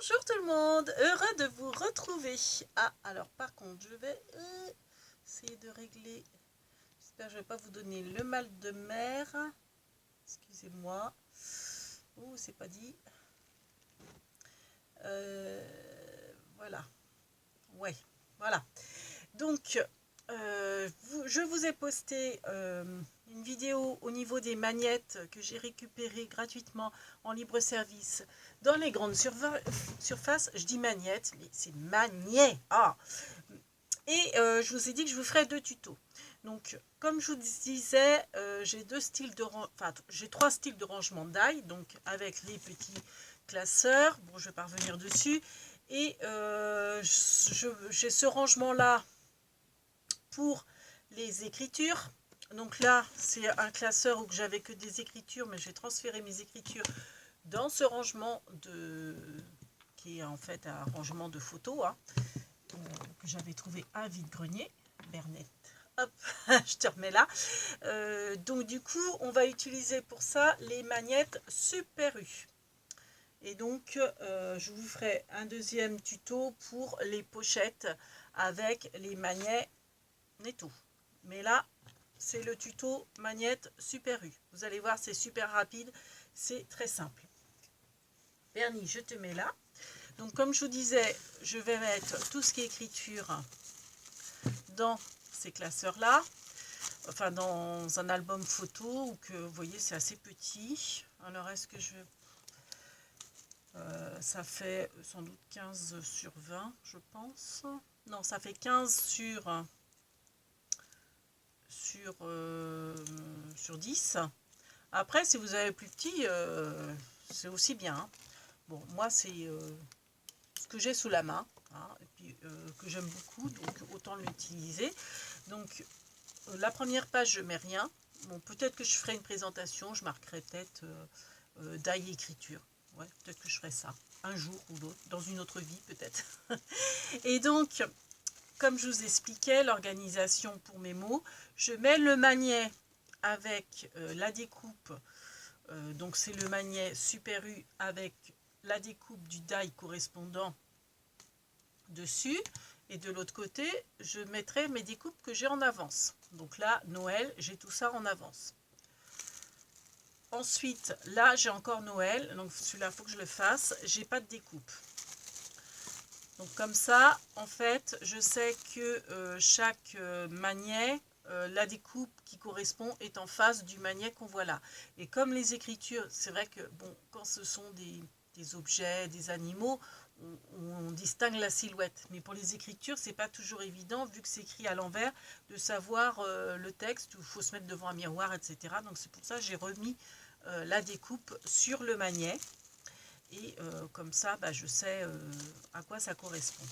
Bonjour tout le monde, heureux de vous retrouver. Ah, alors par contre, je vais essayer de régler. J'espère que je ne vais pas vous donner le mal de mer. Excusez-moi. Oh, c'est pas dit. Voilà. Ouais, voilà. Donc, je vous ai posté une vidéo au niveau des magnettes que j'ai récupérées gratuitement en libre service dans les grandes surfaces. Je dis magnettes, mais c'est magnet. Ah. Et je vous ai dit que je vous ferai 2 tutos. Donc, comme je vous disais, j'ai j'ai 3 styles de rangement d'ail, donc avec les petits classeurs. Bon, je vais pas revenir dessus. Et j'ai ce rangement-là pour les écritures. Donc là, c'est un classeur où j'avais que des écritures, mais j'ai transféré mes écritures dans ce rangement qui est en fait un rangement de photos, hein, que j'avais trouvé à vide-grenier. Bernette, hop, je te remets là. Donc du coup, on va utiliser pour ça les magnettes Super U. Et donc, je vous ferai un deuxième tuto pour les pochettes avec les magnets et tout. Mais là, c'est le tuto magnette Super U. Vous allez voir, c'est super rapide, c'est très simple. Bernie, je te mets là. Donc, comme je vous disais, je vais mettre tout ce qui est écriture dans ces classeurs-là. Enfin, dans un album photo, où que vous voyez, c'est assez petit. Alors, est-ce que je... ça fait sans doute 15 sur 20, je pense. Non, ça fait 15 sur 10. Après, si vous avez plus petit, c'est aussi bien. Hein. Bon, moi, c'est ce que j'ai sous la main, hein, et puis que j'aime beaucoup, donc autant l'utiliser. Donc, la première page, je mets rien. Bon, peut-être que je ferai une présentation, je marquerai peut-être d'ail écriture. Ouais, peut-être que je ferai ça un jour ou l'autre, dans une autre vie peut-être. Et donc, comme je vous expliquais, l'organisation pour mes mots, je mets le magnet avec la découpe. Donc c'est le magnet Super U avec la découpe du die correspondant dessus. Et de l'autre côté, je mettrai mes découpes que j'ai en avance. Donc là, Noël, j'ai tout ça en avance. Ensuite, là, j'ai encore Noël. Donc celui-là, il faut que je le fasse. J'ai pas de découpe. Donc comme ça, en fait, je sais que chaque magnet, la découpe qui correspond est en face du magnet qu'on voit là. Et comme les écritures, c'est vrai que bon, quand ce sont des objets, des animaux, on distingue la silhouette. Mais pour les écritures, c'est pas toujours évident, vu que c'est écrit à l'envers, de savoir le texte, où il faut se mettre devant un miroir, etc. Donc c'est pour ça que j'ai remis la découpe sur le magnet. Et comme ça, bah, je sais à quoi ça correspond.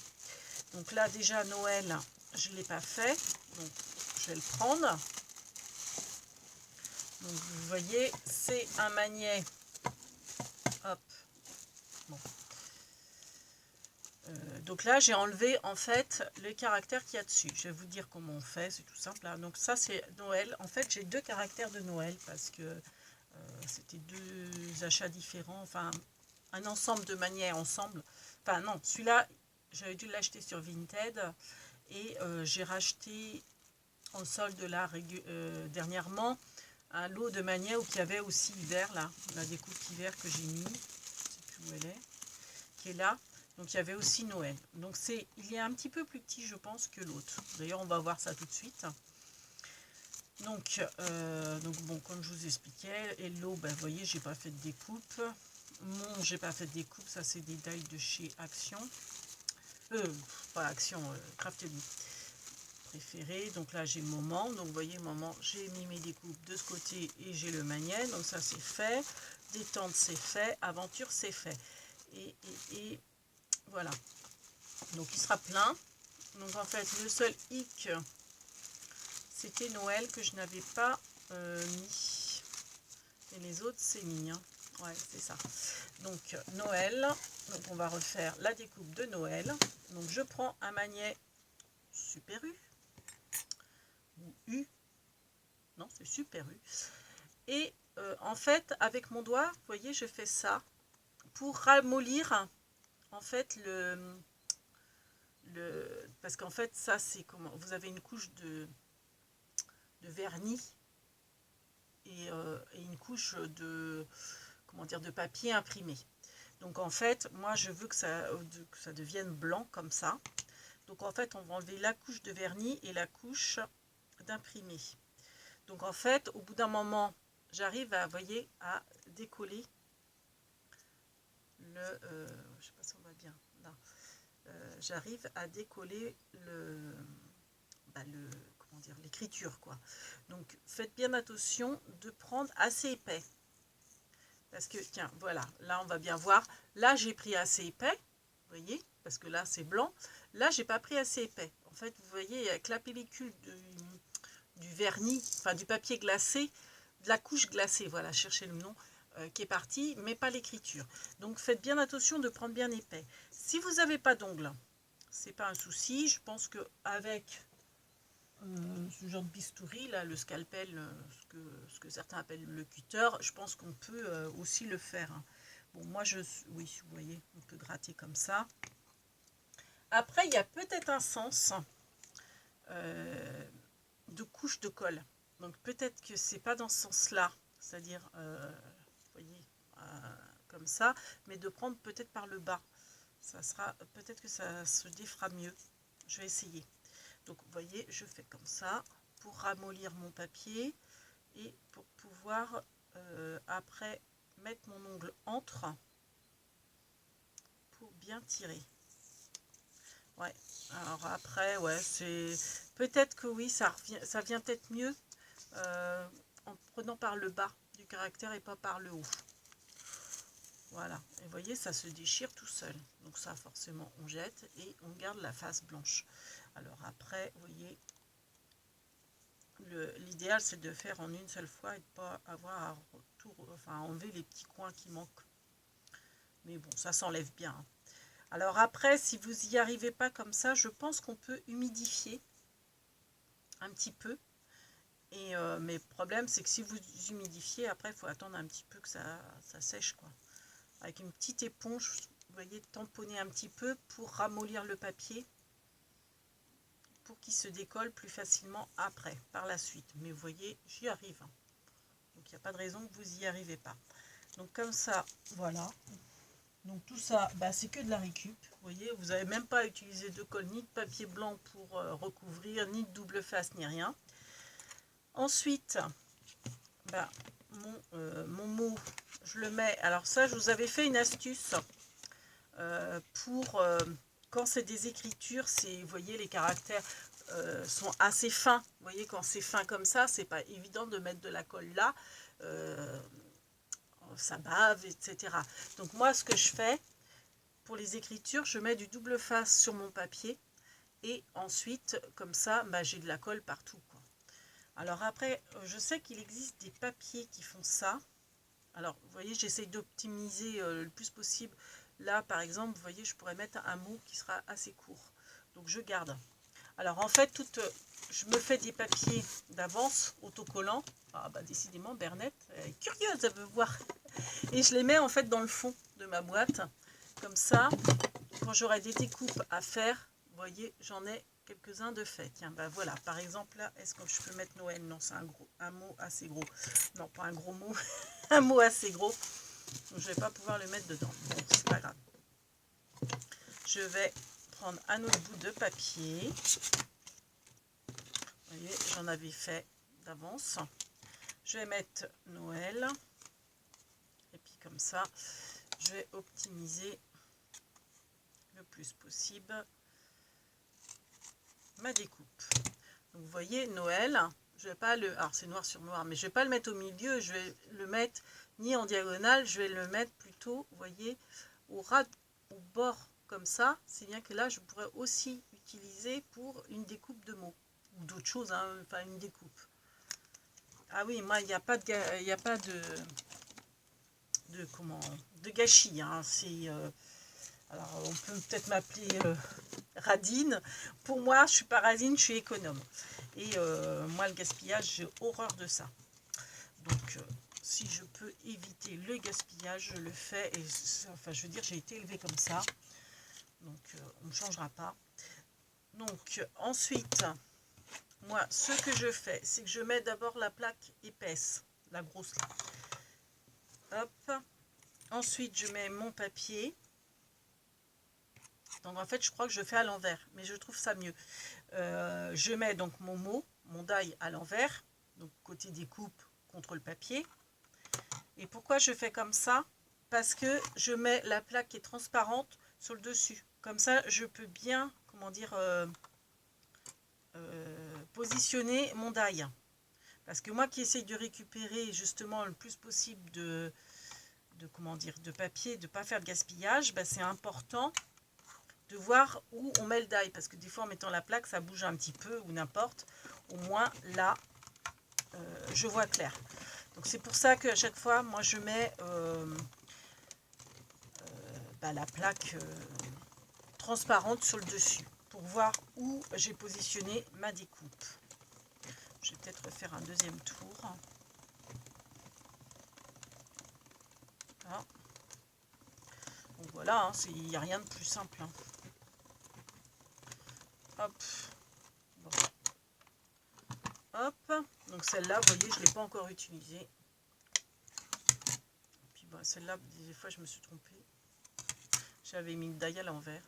Donc là, déjà, Noël, je ne l'ai pas fait. Donc, je vais le prendre. Donc, vous voyez, c'est un magnet. Hop. Bon. Donc là, j'ai enlevé, en fait, le caractère qu'il y a dessus. Je vais vous dire comment on fait, c'est tout simple. Là. Donc ça, c'est Noël. En fait, j'ai 2 caractères de Noël parce que c'était 2 achats différents. Enfin, un ensemble de magnets ensemble. Enfin non, celui-là, j'avais dû l'acheter sur Vinted et j'ai racheté en solde là dernièrement un lot de magnets où il y avait aussi hiver là, la découpe hiver que j'ai mis, je ne sais plus où elle est, qui est là. Donc il y avait aussi Noël. Donc il est un petit peu plus petit je pense que l'autre. D'ailleurs on va voir ça tout de suite. Donc bon, comme je vous expliquais, Hello, ben, vous voyez, j'ai pas fait de découpe. Mon, j'ai pas fait de découpe, ça c'est des tailles de chez Action. Pas Action, Craftly préféré. Donc là j'ai Moment, donc vous voyez Moment, j'ai mis mes découpes de ce côté et j'ai le magnet, donc ça c'est fait. Détente c'est fait, Aventure c'est fait. Et voilà. Donc il sera plein. Donc en fait le seul hic, c'était Noël que je n'avais pas mis. Et les autres, c'est mis. Hein. Ouais, c'est ça. Donc, Noël. Donc, on va refaire la découpe de Noël. Donc, je prends un magnet Super U. Ou U. Non, c'est Super U. Et en fait, avec mon doigt, vous voyez, je fais ça pour ramollir en fait, parce qu'en fait, ça, c'est comment, vous avez une couche de vernis et une couche de, comment dire, de papier imprimé. Donc en fait, moi je veux que ça devienne blanc comme ça. Donc en fait, on va enlever la couche de vernis et la couche d'imprimé. Donc en fait, au bout d'un moment, j'arrive à, voyez, à décoller je sais pas si on va bien là. J'arrive à décoller comment dire, l'écriture quoi. Donc faites bien attention de prendre assez épais. Parce que, tiens, voilà, là on va bien voir. Là j'ai pris assez épais, vous voyez, parce que là c'est blanc. Là j'ai pas pris assez épais. En fait, vous voyez, avec la pellicule du vernis, enfin du papier glacé, de la couche glacée, voilà, cherchez le nom, qui est partie, mais pas l'écriture. Donc faites bien attention de prendre bien épais. Si vous n'avez pas d'ongles, c'est pas un souci. Je pense qu'avec ce genre de bistouri, là, le scalpel, ce que certains appellent le cutter, je pense qu'on peut aussi le faire. Hein. Bon, moi, oui, vous voyez, on peut gratter comme ça. Après, il y a peut-être un sens de couche de colle. Donc, peut-être que c'est pas dans ce sens-là, c'est-à-dire, vous voyez, comme ça, mais de prendre peut-être par le bas. Ça sera, peut-être que ça se défera mieux. Je vais essayer. Donc vous voyez, je fais comme ça pour ramollir mon papier et pour pouvoir après mettre mon ongle entre pour bien tirer. Ouais, alors après, ouais, c'est peut-être que oui, ça vient peut-être mieux en prenant par le bas du caractère et pas par le haut. Voilà, et vous voyez, ça se déchire tout seul. Donc ça, forcément, on jette et on garde la face blanche. Alors après, vous voyez, l'idéal, c'est de faire en une seule fois et de ne pas avoir à enlever les petits coins qui manquent. Mais bon, ça s'enlève bien. Hein. Alors après, si vous n'y arrivez pas comme ça, je pense qu'on peut humidifier un petit peu. Mais le problème, c'est que si vous humidifiez, après, il faut attendre un petit peu que ça sèche, quoi. Avec une petite éponge, vous voyez, tamponner un petit peu pour ramollir le papier, pour qu'il se décolle plus facilement après, par la suite. Mais vous voyez, j'y arrive. Donc il n'y a pas de raison que vous n'y arrivez pas. Donc comme ça, voilà. Donc tout ça, bah, c'est que de la récup. Vous voyez, vous n'avez même pas utilisé de colle ni de papier blanc pour recouvrir, ni de double face, ni rien. Ensuite, bah, mon mot, je le mets. Alors ça, je vous avais fait une astuce pour quand c'est des écritures, vous voyez, les caractères sont assez fins. Vous voyez, quand c'est fin comme ça, c'est pas évident de mettre de la colle là. Ça bave, etc. Donc moi, ce que je fais pour les écritures, je mets du double face sur mon papier et ensuite, comme ça, bah, j'ai de la colle partout, quoi. Alors après, je sais qu'il existe des papiers qui font ça. Alors, vous voyez, j'essaye d'optimiser le plus possible. Là, par exemple, vous voyez, je pourrais mettre un mot qui sera assez court. Donc, je garde. Alors, en fait, je me fais des papiers d'avance, autocollants. Ah, bah, décidément, Bernette est curieuse, elle veut voir. Et je les mets, en fait, dans le fond de ma boîte. Comme ça, quand j'aurai des découpes à faire, vous voyez, j'en ai quelques-uns de faits. Tiens, ben voilà, par exemple, là, est-ce que je peux mettre Noël? Non, c'est un mot assez gros. Non, pas un gros mot, un mot assez gros. Donc, je ne vais pas pouvoir le mettre dedans. Bon, c'est pas grave. Je vais prendre un autre bout de papier. Vous voyez, j'en avais fait d'avance. Je vais mettre Noël. Et puis comme ça, je vais optimiser le plus possible ma découpe. Donc vous voyez, Noël, je vais pas alors c'est noir sur noir, mais je vais pas le mettre au milieu, je vais le mettre ni en diagonale, je vais le mettre plutôt, vous voyez, au bord comme ça. C'est bien que là, je pourrais aussi utiliser pour une découpe de mots ou d'autres choses, hein, enfin une découpe. Ah oui, moi, il n'y a pas de gâchis. Hein, alors, on peut peut-être m'appeler radine. Pour moi, je suis pas radine, je suis économe. Et moi, le gaspillage, j'ai horreur de ça. Donc, si je peux éviter le gaspillage, je le fais. Et, enfin, je veux dire, j'ai été élevée comme ça. Donc on ne changera pas. Donc ensuite, moi ce que je fais, c'est que je mets d'abord la plaque épaisse, la grosse là. Hop. Ensuite je mets mon papier. Donc en fait je crois que je fais à l'envers, mais je trouve ça mieux. Je mets donc mon die à l'envers, donc côté découpe contre le papier. Et pourquoi je fais comme ça? Parce que je mets la plaque qui est transparente sur le dessus. Comme ça, je peux bien, comment dire, positionner mon die. Parce que moi qui essaye de récupérer justement le plus possible comment dire, de papier, de ne pas faire de gaspillage, ben c'est important de voir où on met le die. Parce que des fois, en mettant la plaque, ça bouge un petit peu ou n'importe. Au moins, là, je vois clair. Donc c'est pour ça qu'à chaque fois, moi je mets la plaque transparente sur le dessus pour voir où j'ai positionné ma découpe. Je vais peut-être refaire un deuxième tour. Voilà. Donc voilà, hein, il n'y a rien de plus simple. Hein. Hop. Bon. Hop. Donc celle-là, vous voyez, je ne l'ai pas encore utilisée. Puis bon, celle-là, des fois, je me suis trompée. J'avais mis le die à l'envers.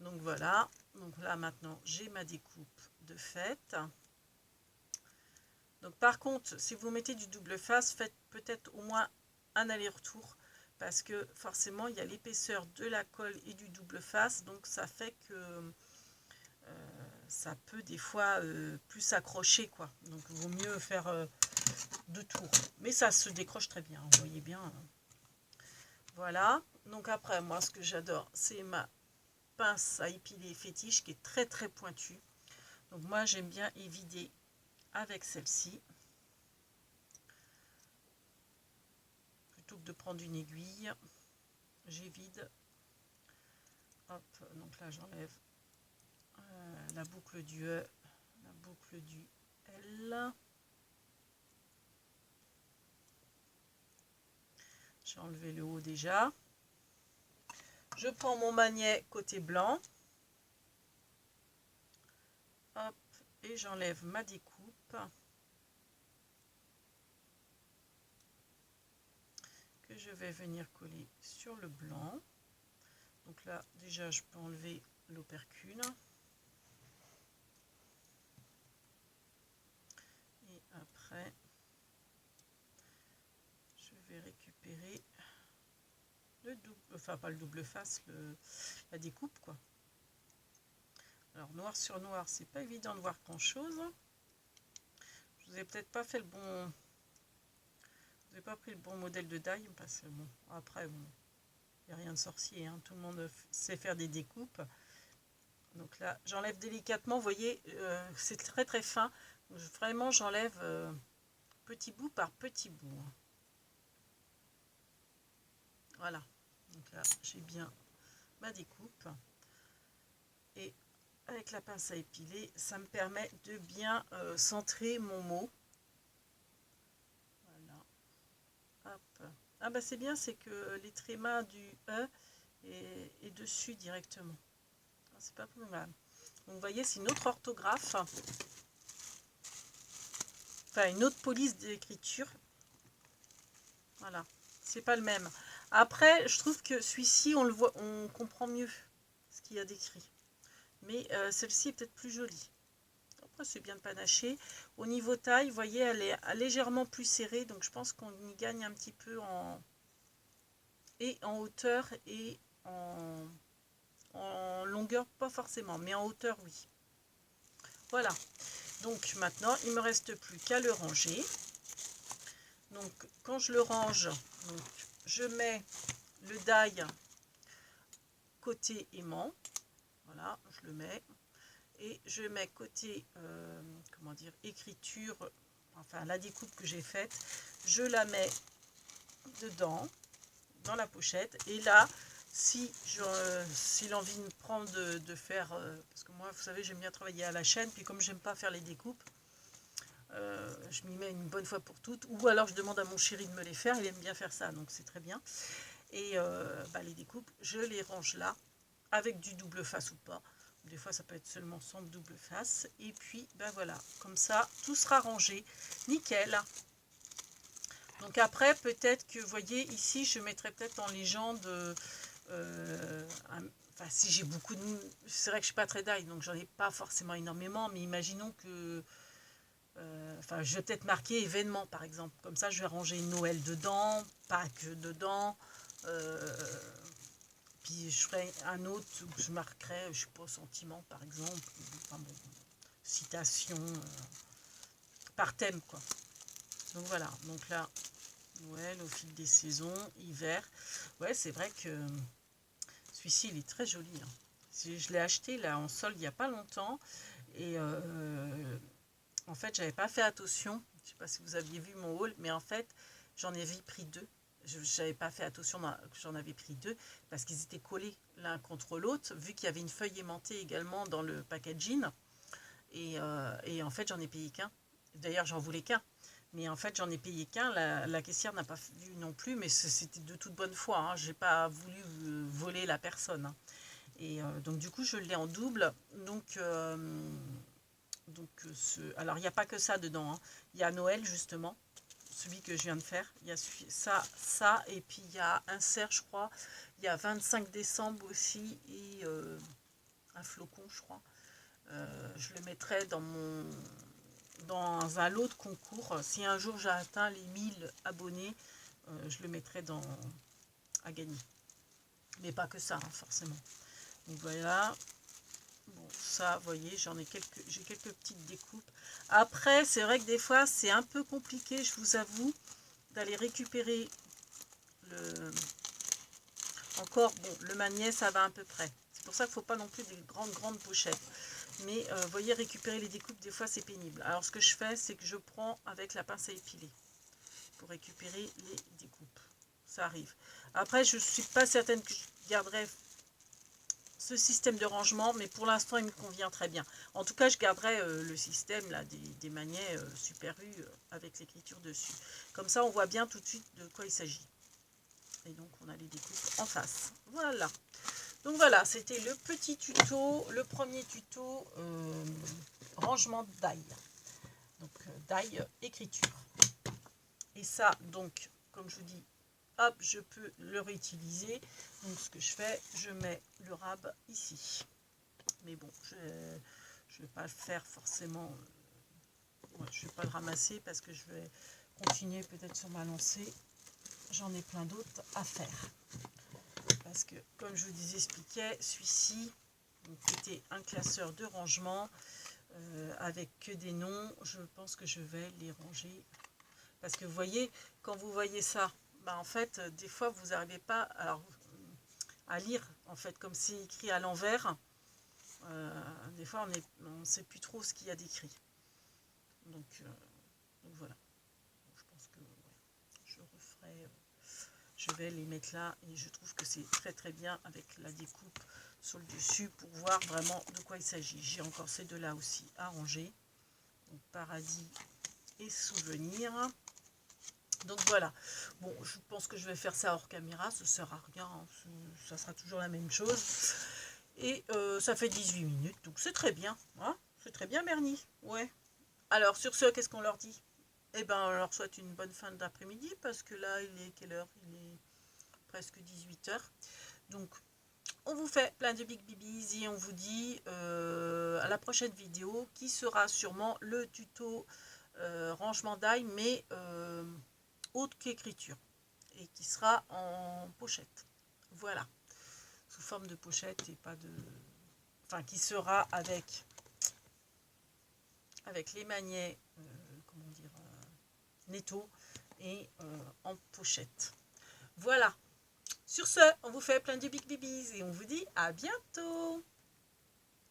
Donc voilà. Donc là, maintenant, j'ai ma découpe de fait. Donc par contre, si vous mettez du double face, faites peut-être au moins un aller-retour. Parce que forcément, il y a l'épaisseur de la colle et du double face. Donc ça fait que ça peut des fois plus s'accrocher, quoi. Donc il vaut mieux faire 2 tours. Mais ça se décroche très bien, vous voyez bien. Voilà. Donc après, moi, ce que j'adore, c'est ma pince à épiler fétiche qui est très très pointue. Donc moi, j'aime bien évider avec celle-ci. Plutôt que de prendre une aiguille, j'évide. Hop, donc là, j'enlève la boucle du E, la boucle du L. J'ai enlevé le haut déjà. Je prends mon magnet côté blanc. Hop, et j'enlève ma découpe. Que je vais venir coller sur le blanc. Donc là, déjà, je peux enlever l'opercule. Et après, je vais récupérer le double, enfin pas le double face, la découpe, quoi. Alors noir sur noir, c'est pas évident de voir grand chose. Je vous ai peut-être pas fait le bon, vous n'avez pas pris le bon modèle de die, parce que bon, après bon, il n'y a rien de sorcier, hein. Tout le monde sait faire des découpes. Donc là, j'enlève délicatement, vous voyez, c'est très très fin. Donc, vraiment, j'enlève petit bout par petit bout. Voilà. Donc là, j'ai bien ma découpe. Et avec la pince à épiler, ça me permet de bien centrer mon mot. Voilà. Hop. Ah bah c'est bien, c'est que les trémas du E est dessus directement. C'est pas plus mal. Donc vous voyez, c'est une autre orthographe. Enfin, une autre police d'écriture. Voilà. C'est pas le même. Après, je trouve que celui-ci, on le voit, on comprend mieux ce qu'il y a d'écrit. Mais celle-ci est peut-être plus jolie. Après, c'est bien panaché. Au niveau taille, vous voyez, elle est légèrement plus serrée. Donc, je pense qu'on y gagne un petit peu en hauteur et en longueur, pas forcément. Mais en hauteur, oui. Voilà. Donc, maintenant, il ne me reste plus qu'à le ranger. Donc, quand je le range, donc, je mets le die côté aimant. Voilà, je le mets. Et je mets côté, comment dire, écriture, enfin la découpe que j'ai faite, je la mets dedans, dans la pochette. Et là, si l'envie me prend de faire, parce que moi, vous savez, j'aime bien travailler à la chaîne, puis comme j'aime pas faire les découpes, je m'y mets une bonne fois pour toutes. Ou alors je demande à mon chéri de me les faire, il aime bien faire ça, donc c'est très bien. Et les découpes, je les range là. avec du double face ou pas. Des fois, ça peut être seulement sans double face. Et puis, ben voilà, comme ça, tout sera rangé. Nickel. Donc après, peut-être que, vous voyez, ici, je mettrai peut-être en légende... enfin, si j'ai beaucoup de... C'est vrai que je ne suis pas très d'ail, donc j'en ai pas forcément énormément. Mais imaginons que... enfin, je vais peut-être marquer événement, par exemple. Comme ça, je vais ranger Noël dedans, Pâques dedans... puis je ferai un autre où je marquerai, je sais pas, sentiment par exemple, enfin bon, citation par thème quoi. Donc voilà, donc là, Noël au fil des saisons, hiver. Ouais, c'est vrai que celui-ci il est très joli. Hein. Je l'ai acheté là en solde il n'y a pas longtemps et en fait j'avais pas fait attention. Je sais pas si vous aviez vu mon haul, mais en fait j'en ai pris deux. Je n'avais pas fait attention que j'en avais pris deux parce qu'ils étaient collés l'un contre l'autre, vu qu'il y avait une feuille aimantée également dans le packaging. Et en fait, j'en ai payé qu'un. D'ailleurs, j'en voulais qu'un. Mais en fait, j'en ai payé qu'un. La caissière n'a pas vu non plus, mais c'était de toute bonne foi. Hein. Je n'ai pas voulu voler la personne. Hein. Et donc, du coup, je l'ai en double. Donc alors, il n'y a pas que ça dedans. Hein. Il y a Noël, justement. Celui que je viens de faire, il y a ça, et puis il y a un cerf, je crois, il y a 25 décembre aussi, et un flocon, je crois. Je le mettrai dans un lot de concours. Si un jour j'ai atteint les 1000 abonnés, je le mettrai à gagner. Mais pas que ça, hein, forcément. Donc voilà. Bon, ça, vous voyez, j'ai quelques petites découpes. Après, c'est vrai que des fois, c'est un peu compliqué, je vous avoue, d'aller récupérer encore, bon, le maniet, ça va à peu près. C'est pour ça qu'il ne faut pas non plus des grandes pochettes. Mais, vous voyez, récupérer les découpes, des fois, c'est pénible. Alors, ce que je fais, c'est que je prends avec la pince à épiler pour récupérer les découpes. Ça arrive. Après, je ne suis pas certaine que je garderai ce système de rangement, mais pour l'instant il me convient très bien. En tout cas, je garderai le système là, des maniets Super U avec l'écriture dessus. Comme ça, on voit bien tout de suite de quoi il s'agit. Et donc, on a les découpes en face. Voilà. Donc voilà, c'était le petit tuto, le premier tuto rangement d'ail. Donc, d'ail écriture. Et ça, donc, comme je vous dis, hop, je peux le réutiliser. Donc ce que je fais, je mets le rab ici. Mais bon, je ne vais pas le faire forcément. Je ne vais pas le ramasser parce que je vais continuer peut-être sur ma lancée. J'en ai plein d'autres à faire. Parce que, comme je vous expliquais, celui-ci, était un classeur de rangement avec que des noms. Je pense que je vais les ranger. Parce que vous voyez, quand vous voyez ça, en fait, des fois, vous n'arrivez pas à lire, en fait, comme c'est écrit à l'envers. Des fois, on ne sait plus trop ce qu'il y a d'écrit. Donc voilà. Je pense que je referai. Je vais les mettre là et je trouve que c'est très très bien avec la découpe sur le dessus pour voir vraiment de quoi il s'agit. J'ai encore ces deux-là aussi à ranger. Donc, paradis et souvenirs. Donc voilà, bon, je pense que je vais faire ça hors caméra, ça ne sert à rien, hein, ça sera toujours la même chose. Et ça fait 18 minutes, donc c'est très bien, hein, c'est très bien Bernie, ouais. Alors sur ce, qu'est-ce qu'on leur dit? Eh ben, on leur souhaite une bonne fin d'après-midi, parce que là, il est quelle heure? Il est presque 18 h. Donc, on vous fait plein de big bibis et on vous dit à la prochaine vidéo, qui sera sûrement le tuto rangement d'ail, mais autre qu'écriture, et qui sera en pochette. Voilà, sous forme de pochette et pas de... Enfin, qui sera avec les maniets, comment dire, netto et en pochette. Voilà. Sur ce, on vous fait plein de big bibis et on vous dit à bientôt.